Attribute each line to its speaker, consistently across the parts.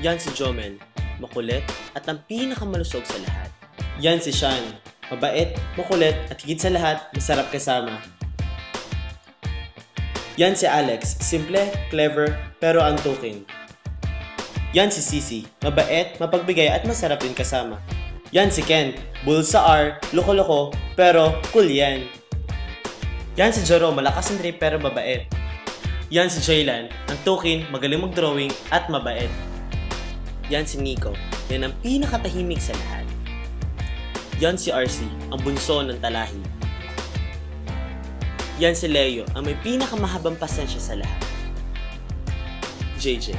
Speaker 1: Yan si Jomel, makulit at ang pinakamalusog sa lahat. Yan si Sean, mabait, makulit at higit sa lahat, masarap kasama. Yan si Alex, simple, clever, pero antukin. Yan si Sisi, mabait, mapagbigay at masarap din kasama. Yan si Kent, bull sa R, loko-loko, pero cool yan. Yan si Joro, malakas ang trip pero mabait. Yan si Jaylan, antukin, magaling mag-drawing at mabait. Yan si Nico, yan ang pinakatahimik sa lahat. Yan si RC, ang bunso ng talahi. Yan si Leo, ang may pinakamahabang pasensya sa lahat. JJ,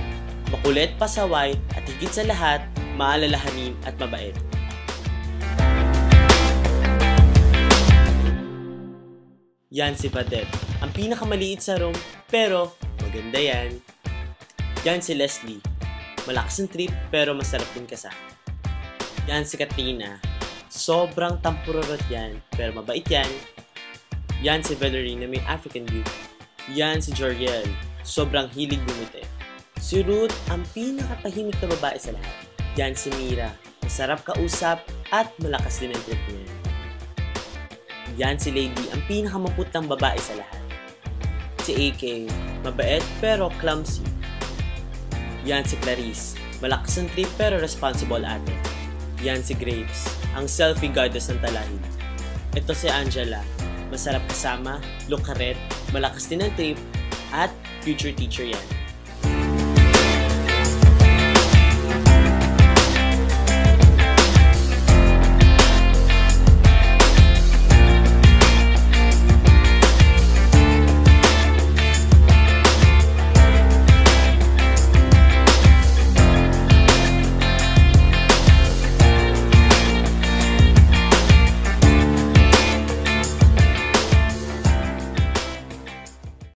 Speaker 1: makulit, pasaway, at higit sa lahat, maalalahanin at mabait. Yan si Vadet, ang pinakamaliit sa room, pero maganda yan. Yan si Leslie, malakas ang trip pero masarap din kasama. Yan si Katrina, sobrang tampururot yan, pero mabait yan. Yan si Valerie na may African beauty. Yan si Joriel, sobrang hilig bumite. Si Ruth, ang pinakatahimik na babae sa lahat. Yan si Mira, masarap kausap at malakas din ang trip niya. Yan si Lady, ang pinakamaputang babae sa lahat. Si AK, mabait pero clumsy. Yan si Clarice, malakas ang trip pero responsible ate. Yan si Grapes, ang selfie goddess ng talahi. Ito si Angela, masarap kasama, look karet, malakas din ang trip, at future teacher yan.